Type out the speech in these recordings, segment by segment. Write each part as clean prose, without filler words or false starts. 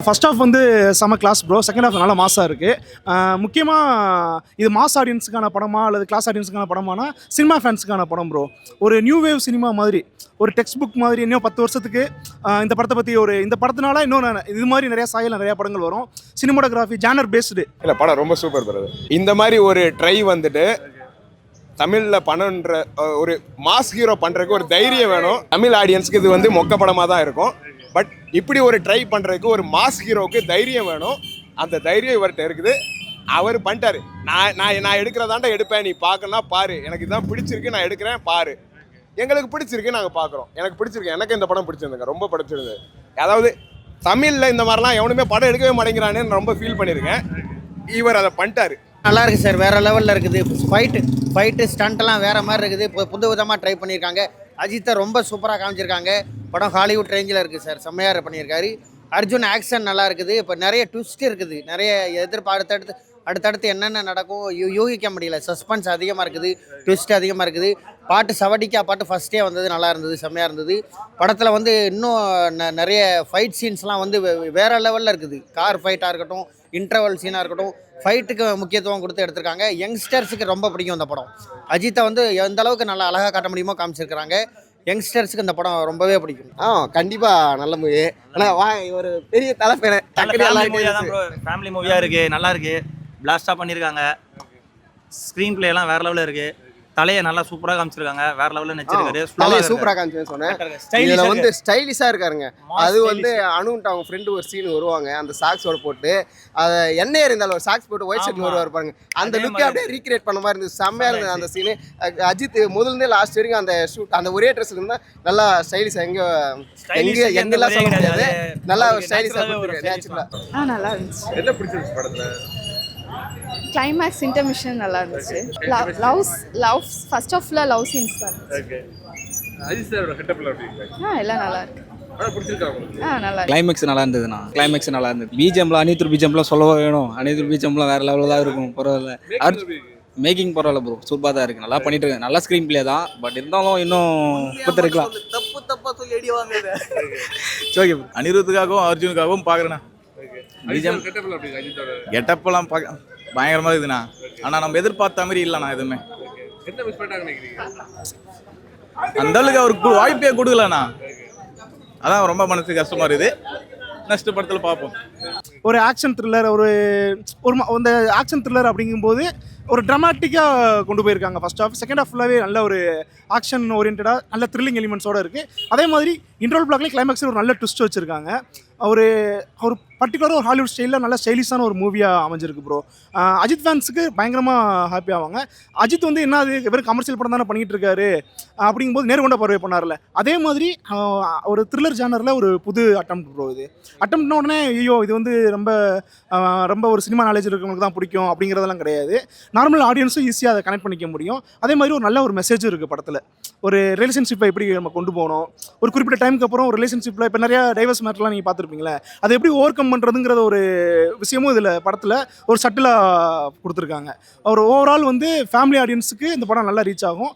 First half வந்து செம class bro. Second half நல்லா மாஸாக இருக்குது. முக்கியமாக இது மாஸ் ஆடியன்ஸுக்கான படமா அல்லது கிளாஸ் ஆடியன்ஸுக்கான படமானா சினிமா ஃபேன்ஸுக்கான படம் ப்ரோ. ஒரு நியூ வேவ் சினிமா மாதிரி, ஒரு டெக்ஸ்ட் புக் மாதிரி. இன்னும் 10 வருஷத்துக்கு இந்த படத்தை பற்றி இந்த படத்தினால இன்னும் இது மாதிரி நிறையா சாயல் நிறையா படங்கள் வரும். சினிமாட்டோகிராஃபி ஜானர் பேஸ்டு இல்லை, படம் ரொம்ப சூப்பர் பிரதர். இந்த மாதிரி ஒரு ட்ரை வந்துட்டு தமிழில் பண்ணுற ஒரு மாஸ் ஹீரோ பண்ணுறதுக்கு ஒரு தைரியம் வேணும். தமிழ் ஆடியன்ஸுக்கு இது வந்து மொக்க படமாக தான் இருக்கும். பட் இப்படி ஒரு ட்ரை பண்ணுறதுக்கு ஒரு மாஸ் ஹீரோவுக்கு தைரியம் வேணும். அந்த தைரியம் இவர்கிட்ட இருக்குது. அவர் பண்ணிட்டாரு. நான் எடுக்கிறதாண்டா எடுப்பேன், நீ பார்க்கணும்னா பாரு, எனக்கு இதுதான் பிடிச்சிருக்கு, நான் எடுக்கிறேன் பாரு. எங்களுக்கு பிடிச்சிருக்கு, நாங்கள் பார்க்குறோம். எனக்கு பிடிச்சிருக்கு, எனக்கு இந்த படம் பிடிச்சிருந்துங்க, ரொம்ப பிடிச்சிருந்தது. அதாவது தமிழில் இந்த மாதிரிலாம் எவனுமே படம் எடுக்கவே மாட்டேங்கிறானேன்னு ரொம்ப ஃபீல் பண்ணியிருக்கேன். இவர் அதை பண்ணிட்டாரு. நல்லா இருக்குது சார், வேறு லெவலில் இருக்குது. ஃபைட்டு ஸ்டண்ட்லாம் வேறு மாதிரி இருக்குது. இப்போ புது விதமாக ட்ரை பண்ணியிருக்காங்க. அஜித்தை ரொம்ப சூப்பராக காமிச்சிருக்காங்க. படம் ஹாலிவுட் ரேஞ்சில் இருக்குது சார், செம்மையாக பண்ணியிருக்காரு. அர்ஜுன் ஆக்ஷன் நல்லா இருக்குது. இப்போ நிறைய ட்விஸ்ட் இருக்குது, நிறைய அடுத்தடுத்து என்னென்ன நடக்கும் யூகிக்க முடியல. சஸ்பென்ஸ் அதிகமாக இருக்குது, ட்விஸ்ட் அதிகமாக இருக்குது. பாட்டு சவடிக்கா பாட்டு ஃபஸ்ட்டே வந்தது, நல்லா இருந்தது, செம்மையாக இருந்தது. படத்தில் வந்து இன்னும் நிறைய ஃபைட் சீன்ஸ்லாம் வந்து வேறு லெவலில் இருக்குது. கார் ஃபைட்டாக இருக்கட்டும், இன்டர்வல் சீனாக இருக்கட்டும், ஃபைட்டுக்கு முக்கியத்துவம் கொடுத்து எடுத்திருக்காங்க. யங்ஸ்டர்ஸுக்கு ரொம்ப பிடிக்கும் இந்த படம். அஜித்தை வந்து எந்த அளவுக்கு நல்லா அழகாக காட்ட முடியுமோ காமிச்சிருக்கிறாங்க. யங்ஸ்டர்ஸுக்கு இந்த படம் ரொம்பவே பிடிக்கும். கண்டிப்பாக நல்ல மூவி. ஆனால் ஒரு பெரிய தலைப்பேன் ஃபேமிலி மூவியாக இருக்குது, நல்லா இருக்குது, பிளாஸ்டாக பண்ணியிருக்காங்க. ஸ்க்ரீன் பிளேலாம் வேறு லெவலில் இருக்குது. தலையை நல்லா சூப்பராக காமிச்சிருக்காங்க, வேற லெவலில் நடிச்சிருக்காரு. தலையை சூப்பராக காமிச்சேன்னு சொன்னேன். இதில் வந்து ஸ்டைலிஷாக இருக்காருங்க. அது வந்து அனுன்ட்டு அவங்க ஃப்ரெண்டு ஒரு சீன் வருவாங்க, அந்த சாக்ஸோட போட்டு அதை எண்ணெய் இருந்தாலும் ஒரு சாக்ஸ் போட்டு ஒயிட் ஷர்ட் வருவார் பாருங்க. அந்த லுக்கை அப்படியே ரீக்ரியேட் பண்ண மாதிரி இருந்தது, செம்மையாக இருந்தது அந்த சீனு. அஜித் முதல்ல லாஸ்ட் வரைக்கும் அந்த ஷூட் அந்த ஒரே ட்ரெஸ் இருந்தால் நல்லா ஸ்டைலிஷாக எங்கெல்லாம் சொல்ல முடியாது, நல்லா ஸ்டைலிஷாக நேச்சுரலாக நல்லா இருந்துச்சு. என்ன பிடிச்சிருச்சு படத்தில்? கிளைமேக்ஸ் இன்டர்மிஷன் நல்லா இருந்துச்சு. லவ் ஃபர்ஸ்ட் ஆஃப்ல லவ் சீன்ஸ் தான். ஓகே, அஜித் சாரோட கெட்டப்ல எப்படி இருக்கு? எல்லாம் நல்லா இருக்கு. பிடிச்சிருக்கா உங்களுக்கு? நல்லா இருக்கு. கிளைமேக்ஸ் நல்லா இருந்ததுண்ணா. கிளைமேக்ஸ் நல்லா இருந்தது. பிஜிஎம்ல அனிருத் பிஜிஎம்லாம் சொல்லவா வேணும். அனிருத் பிஜிஎம்லாம் வேற லெவலில் தான் இருக்கும். பரவாயில்ல, மேக்கிங் பரவாயில்ல ப்ரோ, சூப்பராக தான் இருக்குது, நல்லா பண்ணிட்டு இருக்கு. நல்லா ஸ்க்ரீன் பிளே தான், பட் இருந்தாலும் இன்னும் கொடுத்துருக்கலாம். தப்பா சொல்லி அடி வாங்குது. ஓகே, அனிருத்துக்காகவும் அர்ஜுனுக்காகவும் பார்க்குறேண்ணா. பிஜிஎம் கெட்டப்ல எப்படி அஜித்தோட கெட்டப்பெல்லாம் பார்க்க பயங்கரமாக இருக்குதுண்ணா. ஆனால் நம்ம எதிர்பார்த்த மாதிரி இல்லைண்ணா எதுவுமே. என்ன மிஸ் பண்ணிட்டாங்கன்னு நினைக்கிறீங்க? அந்த அளவுக்கு அவருக்கு வாய்ப்பே கொடுக்கலண்ணா. அதான் ரொம்ப மனசுக்கு கஷ்டமா இருக்குது. நெக்ஸ்ட் படத்தில் பார்ப்போம். ஒரு ஆக்ஷன் த்ரில்லர், ஒரு அந்த ஆக்ஷன் த்ரில்லர் அப்படிங்கும்போது ஒரு ட்ராமாட்டிக்காக கொண்டு போயிருக்காங்க. First half. செகண்ட் ஹாஃப் ஃபுல்லாகவே நல்ல ஒரு ஆக்ஷன் ஓரியன்டாக நல்ல த்ரில்லிங் எலிமெண்ட்ஸோடு இருக்குது. அதே மாதிரி இன்ட்ரோல் பிளாக்லேயே கிளைமேக்ஸில் ஒரு நல்ல ட்விஸ்ட் வச்சுருக்காங்க. ஒரு பர்டிகுலராக ஒரு ஹாலிவுட் ஸ்டைலில் நல்ல ஸ்டைலிஷான ஒரு மூவியாக அமைஞ்சிருக்கு ப்ரோ. அஜித் ஃபேன்ஸுக்கு பயங்கரமாக ஹாப்பி ஆவாங்க. அஜித் வந்து என்ன அது வெறும் கமர்ஷியல் படம் தானே பண்ணிகிட்டு இருக்காரு அப்படிங்கும்போது நேர்கொண்ட பார்வை பண்ணார்ல, அதே மாதிரி ஒரு த்ரில்லர் ஜானரில் ஒரு புது அட்டம் ப்ரோ. இது அட்டம்ப்ட்னா உடனே ஐயோ இது வந்து ரொம்ப ஒரு சினிமா நாலேஜ் இருக்கவங்களுக்கு தான் பிடிக்கும் அப்படிங்கிறதெல்லாம் கிடையாது. நார்மல் ஆடியன்ஸும் ஈஸியாக அதை கனெக்ட் பண்ணிக்க முடியும். அதே மாதிரி ஒரு நல்ல ஒரு மெசேஜும் இருக்குது படத்தில். ஒரு ரிலேஷன்ஷிப்பை எப்படி நம்ம கொண்டு போகணும், ஒரு குறிப்பிட்ட டைமுக்கு அப்புறம் ஒரு ரிலேஷன்ஷிப்பில் இப்போ நிறையா டைவர்ஸ் மேட்டர்லாம் நீங்கள் பார்த்துருப்பீங்களே, அதை எப்படி ஓவர் கம் பண்ணுறதுங்கிற ஒரு விஷயமும் இதில் படத்தில் ஒரு சட்டிலாக கொடுத்துருக்காங்க. ஒரு ஓவரால் வந்து ஃபேமிலி ஆடியன்ஸுக்கு இந்த படம் நல்லா ரீச் ஆகும்.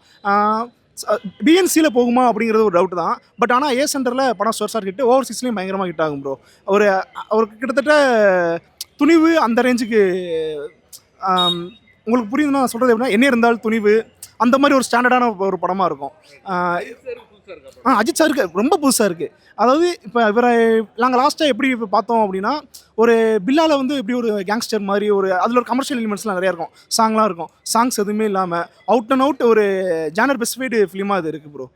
பிஎன்சியில் போகுமா அப்படிங்கிறது ஒரு டவுட் தான். பட் ஆனால் ஏ சென்டரில் படம் சோர்ஸாக ஹிட், ஓவர்சீஸ்லேயும் பயங்கரமாக ஹிட் ஆகும் ப்ரோ. ஒரு கிட்டத்தட்ட துணிவு அந்த ரேஞ்சுக்கு உங்களுக்கு புரியுதுன்னா சொல்கிறது எப்படின்னா, என்ன இருந்தால் துணிவு அந்த மாதிரி ஒரு ஸ்டாண்டர்டான ஒரு படமாக இருக்கும். அஜித் சாருக்கு ரொம்ப புதுசாக இருக்குது. அதாவது இப்போ இவரை நாங்கள் லாஸ்ட்டாக எப்படி இப்போ பார்த்தோம் அப்படின்னா, ஒரு பில்லாவில் வந்து எப்படி ஒரு கேங்ஸ்டர் மாதிரி ஒரு அதில் ஒரு கமர்ஷியல் எலிமெண்ட்ஸ்லாம் நிறையா இருக்கும், சாங்லாம் இருக்கும். சாங்ஸ் எதுவுமே இல்லாமல் அவுட் அண்ட் அவுட் ஒரு ஜானர் ஸ்பெசிஃபைடு ஃபிலிமாக இது இருக்குது ப்ரோ.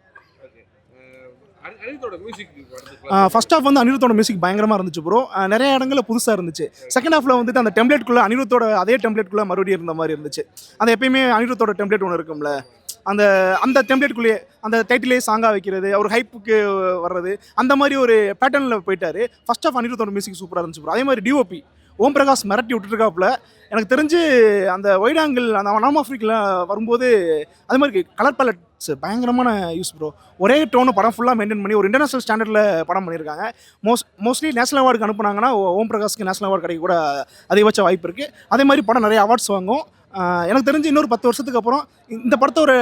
ஃபர்ஸ்ட் ஹாஃப் வந்து அனிருத்தோட மியூசிக் பயங்கரமாக இருந்துச்சு ப்ரோ. நிறைய இடங்களில் புதுசாக இருந்துச்சு. செகண்ட் ஹாஃபில் வந்துட்டு அந்த டெம்ப்ளேட்குள்ளே அனிருத்தோட அதே டெம்ப்ளேட்குள்ளே மறுபடியும் இருந்த மாதிரி இருந்துச்சு. அந்த எப்பயுமே அனிருத்தோட டெம்ப்ளேட் ஒன்று இருக்கும்ல, அந்த டெம்ப்ளேட்குள்ளேயே அந்த டைட்டிலே சாங்காக வைக்கிறது, ஒரு ஹைப்புக்கு வர்றது, அந்த மாதிரி ஒரு பேட்டர்னில் போயிட்டாரு. ஃபர்ஸ்ட் ஆஃப் அனிருத்தோட மியூசிக் சூப்பராக இருந்துச்சு ப்ரோ. அதே மாதிரி டிஓபி ஓம் பிரகாஷ் மிரட்டி விட்டுருக்காப்புல. எனக்கு தெரிஞ்சு அந்த வைட் ஆங்கிள் அந்த நார்ம் ஆஃப்ரிக்கில் வரும்போது அது மாதிரி கலர் பேலட்ஸ் பயங்கரமான யூஸ் ப்ரோ. ஒரே டோனு படம் ஃபுல்லாக மெயின்டைன் பண்ணி ஒரு இன்டர்நேஷனல் ஸ்டாண்டர்டில் படம் பண்ணியிருக்காங்க. மோஸ்ட்லி நேஷனல் அவார்டுக்கு அனுப்புனாங்கன்னா ஓம் பிரகாஷ்க்கு நேஷனல் அவார்டு கிடைக்க கூட அதிகபட்ச வாய்ப்பு இருக்குது. அதே மாதிரி படம் நிறைய அவார்ட்ஸ் வாங்கும். எனக்கு தெரிஞ்சு இன்னொரு 10 வருஷத்துக்கு அப்புறம் இந்த படத்தை ஒரு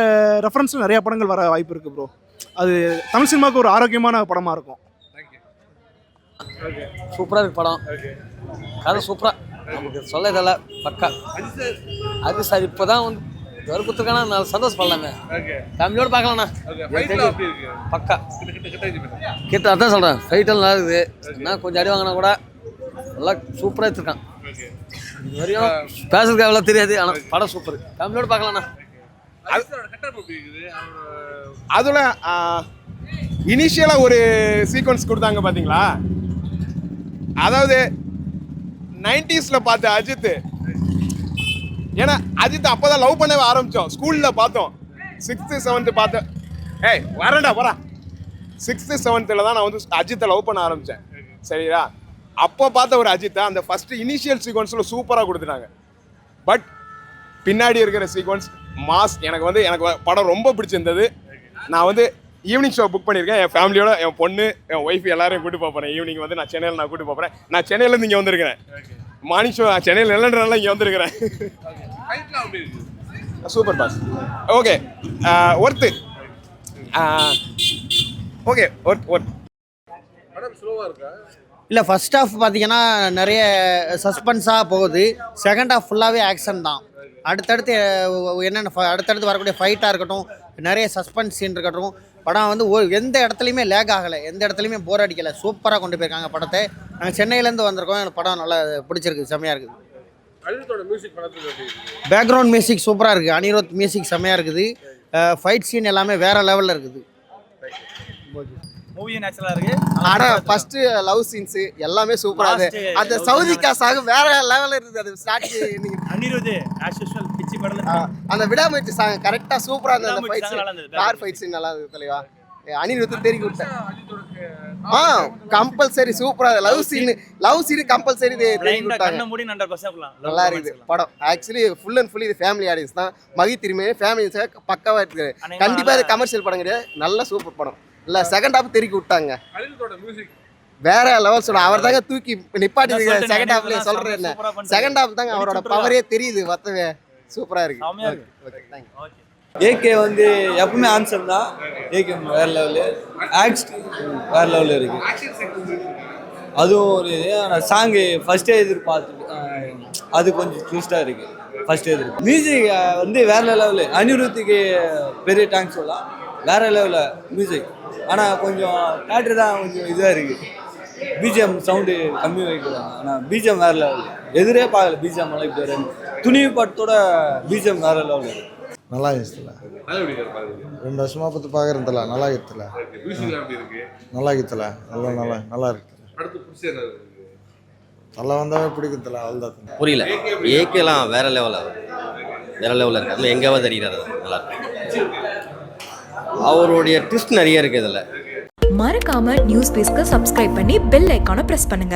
ரெஃபரன்ஸில் நிறையா படங்கள் வர வாய்ப்பு இருக்குது ப்ரோ. அது தமிழ் சினிமாவுக்கு ஒரு ஆரோக்கியமான படமாக இருக்கும். சூப்பராக இருக்கு படம். கதை சூப்பராக, நமக்கு சொல்ல இதெல்ல பக்கா. அது சார் இப்போ தான் வந்து ஒரு குத்துக்கானா நான் சந்தோஷப்படலாமே. ஃபேமிலியோடு பார்க்கலாண்ணா. பக்கா கிட்ட அதான் சொல்கிறேன். ஃபைட்டெல்லாம் நல்லா இருக்குது. என்ன கொஞ்சம் அடி வாங்கினா கூட நல்லா சூப்பராக எடுத்துருக்கான். இது வரையும் பேசுறதுக்கு அவ்வளோ தெரியாது, ஆனால் படம் சூப்பர். ஃபேமிலியோடு பார்க்கலாண்ணா. அதில் இனிஷியலாக ஒரு சீக்வன்ஸ் கொடுத்தாங்க பார்த்தீங்களா, அதாவது 90s பார்த்த அஜித். ஏன்னா அஜித் அப்போ தான் லவ் பண்ணவே ஆரம்பித்தோம். ஸ்கூலில் பார்த்தோம். 6th 7th பார்த்தேன். வரேன்டா போறா. 6th 7th தான் நான் வந்து அஜித்தை லவ் பண்ண ஆரம்பித்தேன். சரியா, அப்போ பார்த்த ஒரு அஜித்தை அந்த ஃபஸ்ட்டு இனிஷியல் சீக்வன்ஸில் சூப்பராக கொடுத்துட்டாங்க. பட் பின்னாடி இருக்கிற சீக்வன்ஸ் மாஸ். எனக்கு படம் ரொம்ப பிடிச்சிருந்தது. நான் வந்து ஈவினிங் ஷோ புக் பண்ணியிருக்கேன். என் ஃபேமிலியோட, என் பொண்ணு, என் ஒய்ஃப் எல்லாரையும் கூட்டி போகிறேன். ஈவினிங் வந்து நான் சென்னையில் கூட்டி போகிறேன். நான் சென்னையிலேருந்து இங்கே வந்திருக்கிறேன். மார்னிங் ஷோ சென்னையில் இல்லைன்றனால இங்கே வந்திருக்கிறேன். Super pass. Okay, worth. Okay, worth. இல்லை, ஃபர்ஸ்ட் ஹாஃப் பார்த்தீங்கன்னா நிறைய சஸ்பென்ஸாக போகுது. செகண்ட் ஹாஃப் ஃபுல்லாகவே ஆக்ஷன் தான். அடுத்தடுத்து அடுத்தடுத்து வரக்கூடிய ஃபைட்டாக இருக்கட்டும், நிறைய சஸ்பென்ஸ் சீன் இருக்கட்டும், படம் வந்து எந்த இடத்துலையுமே லேக் ஆகலை, எந்த இடத்துலையுமே போர் அடிக்கலை. சூப்பராக கொண்டு போயிருக்காங்க படத்தை. நாங்கள் சென்னையிலேருந்து வந்திருக்கோம். எனக்கு படம் நல்லா பிடிச்சிருக்கு, செம்மையாக இருக்குது. பேக்ரவுண்ட் மியூசிக் சூப்பராக இருக்குது. அனிருத் மியூசிக் செம்மையாக இருக்குது. ஃபைட் சீன் எல்லாமே வேறு லெவலில் இருக்குது. மூவி நேச்சுரலா இருக்கு. ஆனா ஃபர்ஸ்ட் லவ் சீன்ஸ் எல்லாமே சூப்பரா இருக்கு. அந்த சவுதிகா சாங் வேற லெவல்ல இருக்குது. அது ஸ்டார்ட் நீங்க அனிருத் ஆஸ் யூசுவல் பிச்சி படல அந்த விடாமுயற்சி சாங் கரெக்டா சூப்பரா இருந்தது. அந்த ஃபைட் கார் ஃபைட் சீன் நல்லா இருக்கு தலைவா. அனிருத் தெரிஞ்சு விட்டேன். கம்பல்சரி சூப்பரா லவ் சீன் கம்பல்சரி தெரிஞ்சு விட்டாங்க. கண்ண மூடி 100% நல்லா இருக்குது படம். ஆக்சுவலி ஃபுல் அண்ட் ஃபுல் இது ஃபேமிலி ஆடியன்ஸ் தான். மகி திரும்பி ஃபேமிலி பக்காவா இருக்கு. கண்டிப்பா இது கமர்ஷியல் படம் கிடையாது. நல்ல சூப்பர் படம். இல்ல செகண்ட் ஹாஃப் தெறிக்கி விட்டாங்க. வேற லெவல் சொல்ல அவர் தாங்க தூக்கி நிப்பாட்டி செகண்ட் ஹாஃப்ல சொல்றேன். என்ன செகண்ட் ஹாஃப் தாங்க அவரோட பவரே தெரியுது. மொத்தமே சூப்பரா இருக்கு. ஏகே வந்து எப்பவுமே ஆன்சர் தான். ஏகே வேற லெவலு. ஆக்ஷன் வேற லெவலில் இருக்கு. அதுவும் ஒரு இது. ஆனால் சாங்கு ஃபர்ஸ்டே எதிர்பார்த்து அது கொஞ்சம் ட்விஸ்டாக இருக்கு. ஃபர்ஸ்ட் எதிர்ப்பு மியூசிக் வந்து வேற லெவலு. அனிருத்துக்கு பெரிய தேங்க்ஸ் சொல்லலாம். வேற லெவலில் மியூசிக். ஆனால் கொஞ்சம் தேட்டர் தான் கொஞ்சம் இதாக இருக்குது. பிஜிஎம் சவுண்டு கம்மி வைக்கிறாங்க. ஆனால் பிஜிஎம் வேறு லெவல். எதிரே பார்க்கல பிஜிஎம் எல்லாம். இப்போ துணிவு படத்தோட பிஜிஎம் வேறு லெவல் இருக்குது. நல்லா இருக்குல்ல. 2 வருஷமா பார்த்து பார்க்குறதில்ல. நல்லா இருக்குல்ல. நல்லா இருக்குல்ல. நல்லா இருக்கு. நல்லா வந்தாவே பிடிக்குதுல்ல. அவ்வளோதான். புரியல. ஏகேலாம் வேற லெவலில் இருக்கு. அதில் எங்கேயாவது தெரிகிறது நல்லா இருக்கு. அவருடைய ட்விஸ்ட் நிறைய இருக்குது இதில். மறக்காம நியூஸ் பேஸ்க்கு சப்ஸ்கிரைப் பண்ணி பெல் ஐகானை பிரஸ் பண்ணுங்க.